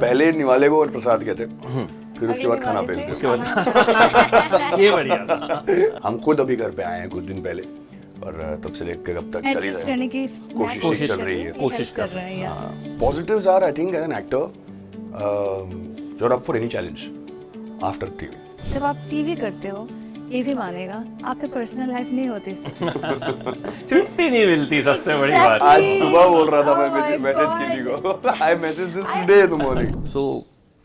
पहले निवाले को और प्रसाद कहते हैं, फिर उसके बाद खाना पहनते उसके बाद ये बढ़िया था। हैं। हम खुद अभी घर पे आए हैं कुछ दिन पहले, और तब से लेकर अब तक चल ही एडजस्ट रहे करने की कोशिश चल रही है। कोशिश कर रहे हैं। हैं। Positives are I think as an actor you are up for any challenge after TV. जब आप टीवी करते हो, ये भी मानेगा आपकी पर्सनल लाइफ नहीं होती। छुट्टी नहीं मिलती, सबसे बड़ी बात। आज सुबह बोल रहा था मैं Oh my मैसेज God. किसी को, I message this today in the morning. So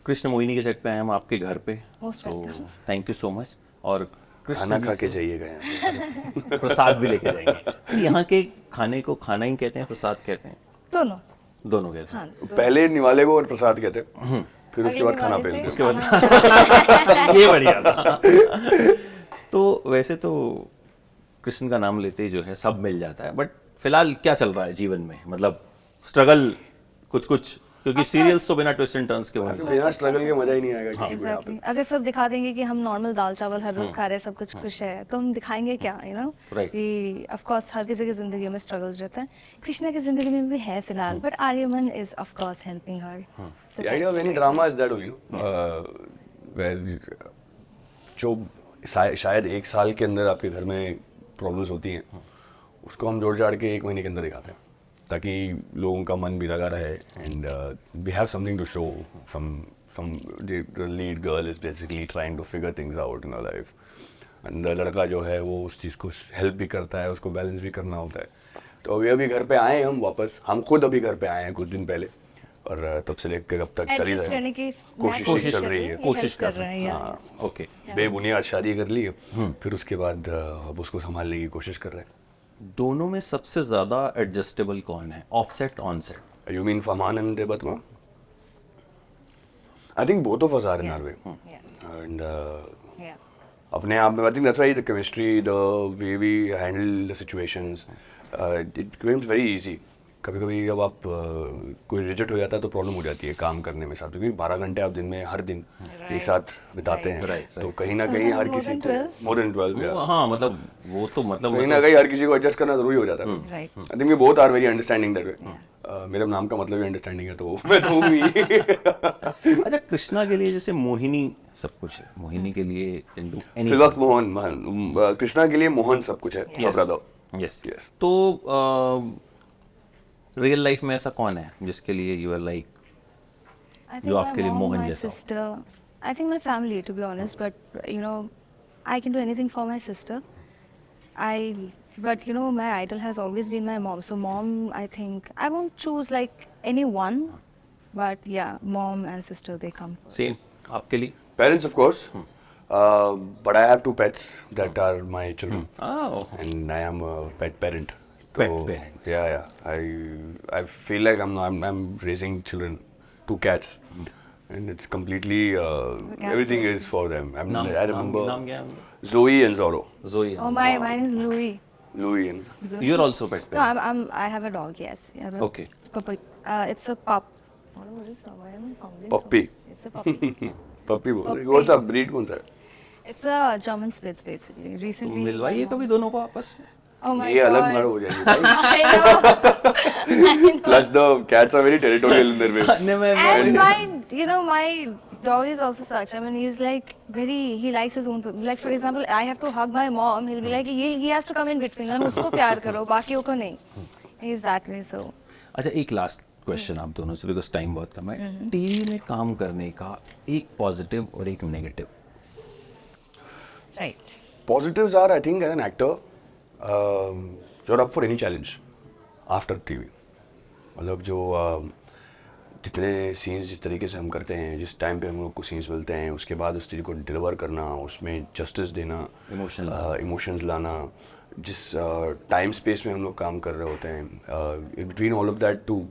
Krishna Mohini के सेट पे आए हम आपके घर पे, Most तो welcome. Thank you so much. और कृष्ण खाना जी खा से के जाइएगा यहाँ से। प्रसाद भी लेके जाएंगे। तो यहाँ के खाने को खाना ही कहते हैं, प्रसाद कहते हैं, दोनों। दोनों कहते हैं। हाँ, पहले निवाले को और प्रसाद कहते हैं, फिर उसके बाद खाना निवाले पहनते से हैं। खाना- ये बढ़िया था। तो वैसे तो कृष्ण का नाम लेते ही जो है सब मिल जाता है, बट फिलहाल क्या चल रहा है जीवन में, मतलब स्ट्रगल कुछ, क्योंकि सीरियल्स तो बिना ट्विस्ट एंड टर्न्स के होने से। बिना स्ट्रगल के मजा ही नहीं आएगा किसी को यहाँ पे। Exactly. अगर सब दिखा देंगे कि हम नॉर्मल दाल चावल हर रोज खा रहे हैं, सब कुछ खुश है, तो हम दिखाएंगे क्या, यू नो? Right. कि ऑफ कोर्स हर किसी की जिंदगी में स्ट्रगल्स रहता है। कृष्णा की जिंदगी में भी है फिलहाल, but Aryaman is of course helping her. The idea of any drama is that only, where जो शायद एक साल के अंदर आपके घर में प्रॉब्लम्स होती हैं, उसको हम जोड़ जाड़ के एक महीने के अंदर दिखाते हैं, ताकि लोगों का मन भी लगा रहे, and we have something to show. From the lead girl is basically trying to figure things out in her life, and लड़का जो है वो उस चीज़ को हेल्प भी करता है, उसको बैलेंस भी करना होता है। तो अभी घर पे आए हैं हम वापस, हम खुद अभी घर पे आए हैं कुछ दिन पहले, और तब से लेकर अब तक चल ही एडजस्ट रहे करने हैं। की कोशिश चल रही है, कोशिश कर रहे हैं यार। हाँ, ओके। बेबुनियाद शादी कर ली, फिर उसके बाद अब उसको संभालने की कोशिश कर रहे हैं। दोनों में सबसे ज्यादा एडजस्टेबल कौन है, offset on set? You mean Farhan and Debatma? I think both of us are in our way. And अपने आप में I think that's why the chemistry, the way we handle the situations, it becomes very easy. कभी कभी जब आप कोई reject हो जाता है तो प्रॉब्लम हो जाती है काम करने में साथ, क्योंकि 12 घंटे आप दिन में हर दिन एक साथ बिताते हैं, तो कहीं ना कहीं हर किसी को more than 12 हाँ, मतलब वो तो मतलब कहीं ना कहीं हर किसी को एडजस्ट करना जरूरी हो जाता है। Right. I think we both are very understanding that way. मेरे नाम का मतलब ही अंडरस्टैंडिंग है, तो मैं तो हूँ ही। अच्छा, कृष्णा के लिए जैसे मोहिनी सब कुछ है, मोहिनी के लिए can do anything. फिल वक्त मोहन, कृष्णा के लिए मोहन सब कुछ है। Yes. brother। Yes. Yes. तो रियल लाइफ में ऐसा कौन है जिसके लिए यू आर लाइक, I जो think my आपके लिए mom, मोहन my जैसा हो? sister, I think my family, to be honest, but you know, I can do anything for my sister. But you know, my idol has always been my mom. So mom, I think I won't choose like anyone, but yeah, mom and sister, they come first. Same आपके लिए? Parents, of course, but I have 2 pets that are my children, and I am a pet parent. Pet So, parent. Yeah. I feel like I'm raising children, 2 cats, and it's completely cat everything person. is for them. I नाम remember नाम क्या है? Zoe and Zorro, Zoe. Oh, mine is Louis. Louis and Zoe. You are also pet No, parent. I have a dog. Yes. I have a Okay. puppy. It's a pup. What is it? Why am I fumbling so Puppy. much? It's a puppy. puppy बोल Puppy. कौन सा breed कौन सा है? It's a German Spitz, basically. Recently. मिलवाइए my कभी mom- दोनों को आपस में। Oh my ये अलग God. घर हो जाएगी भाई। I know. Plus the cats are very territorial in their way. And my, you know, my dog is also such. I mean, he's like he likes his own. Like for example, I have to hug my mom. He'll be like, he has to come in between. And उसको प्यार करो, बाकियों को नहीं. He's that way, so. अच्छा, एक last question आप दोनों से, बिकॉज टाइम बहुत कम है। टीवी में काम करने का एक पॉजिटिव और एक negative. Right. Positives are, I think, as an actor, you're up for any challenge after TV. मतलब जो जितने सीन्स जिस तरीके से हम करते हैं, जिस टाइम पे हम लोग को सीन्स मिलते हैं, उसके बाद उस चीज़ को डिलीवर करना, उसमें जस्टिस देना, इमोशंस लाना, जिस टाइम स्पेस में हम लोग काम कर रहे होते हैं, between all of that to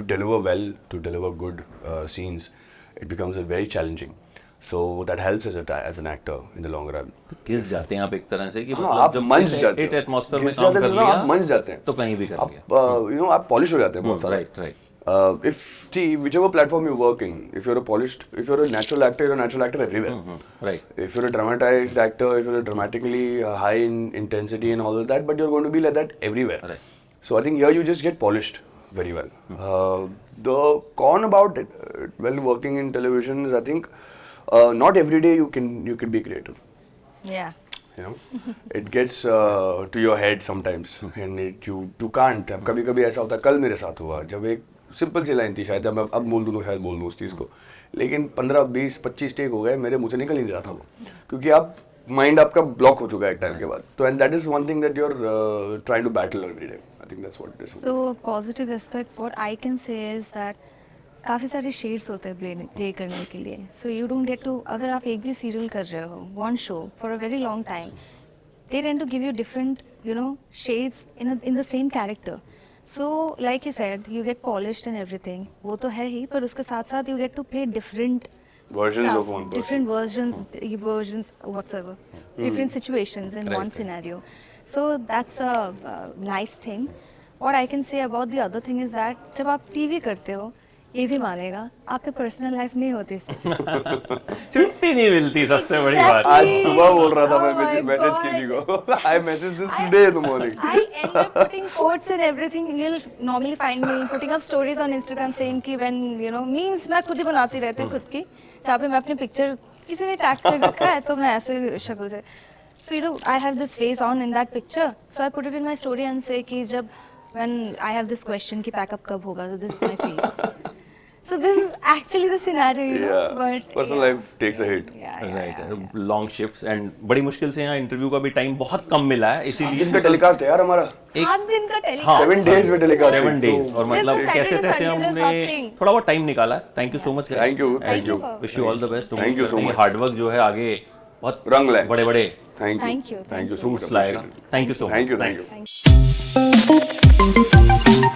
deliver well, to deliver good scenes, it becomes very challenging. So that helps as an actor in the long run. तो किस जाते हैं आप एक तरह से कि हाँ, मतलब आप जब मंच जाते एक हो, एटमॉस्फेयर में घिस काम जाते कर हो, आप लिया मंच जाते हैं, तो कहीं भी कर आप लिया। आप पॉलिश हो जाते हैं बहुत सारे. Right. If whichever platform you work in, if you're a natural actor, you're a natural actor everywhere. Right. If you're a dramatized actor, if you're dramatically high in intensity and all of that, but you're going to be like that everywhere. Right. So I think here you just get polished very well. The con about well working in television is I think not every day you can be creative. Yeah. You know, it gets to your head sometimes, and you can't. अब कभी-कभी ऐसा होता है, कल मेरे साथ हुआ जब एक सिंपल सी लाइन थी, शायद मैं अब बोल दूँ तो शायद बोल दूँ उस चीज़ को, लेकिन 15, 20, 25 टेक हो गए, मेरे मुंह से निकल ही नहीं रहा था वो, क्योंकि आप माइंड आपका ब्लॉक हो चुका है एक टाइम के बाद. तो and that is one thing that you are trying to battle every day. I think that's what it is. So positive aspect, what I can say is that काफ़ी सारे शेड्स होते हैं प्ले करने के लिए. So you don't get to, अगर आप एक भी सीरियल कर रहे हो, one show for a very long time, they tend to give you different, you know, shades in the same character. So like you said, you get polished and everything. वो तो है ही, पर उसके साथ साथ you get to play different Versions stuff, of one person. different versions whatsoever, different situations in one scenario. So that's a nice thing. What I can say about the other thing is that जब आप TV करते हो, ये भी मानेगा, आपके personal life नहीं होती. छुट्टी नहीं मिलती, सबसे बड़ी बात. आज सुबह बोल रहा था Oh मैं my मैसेज God. किसी को. I messaged this today in the morning. I end up putting quotes and everything. You'll normally find me putting up stories on Instagram saying कि when you know memes मैं खुद ही बनाती रहती हूँ खुद की, जहाँ पे मैं अपनी पिक्चर किसी ने टैग कर रखा है तो मैं ऐसे शक्ल से. So you know I have this face on in that picture, so I put it in my story and say कि जब when I have this question कि पैकअप कब होगा, so this is my face. So this is actually the scenario, you know. Yeah. But Personal yeah. life takes a hit. Yeah, right. Long shifts and बड़ी मुश्किल से यहाँ interview का भी time बहुत कम मिला है, इसीलिए दिन का टेलीकास्ट है यार हमारा. 7 दिन का हाँ, टेलीकास्ट. 7 days में टेलीकास्ट. 7 days और मतलब There's no कैसे Saturday, तैसे Sunday, there's हमने nothing. थोड़ा बहुत टाइम निकाला. Thank you so much. Thank you. Thank you for- wish you all the best. Thank you so much. Hard work जो है आगे बहुत रंग लाए. बड़े बड़े Thank you Thank you. so much. Fruits लाएगा. Thank you so much. Thank you.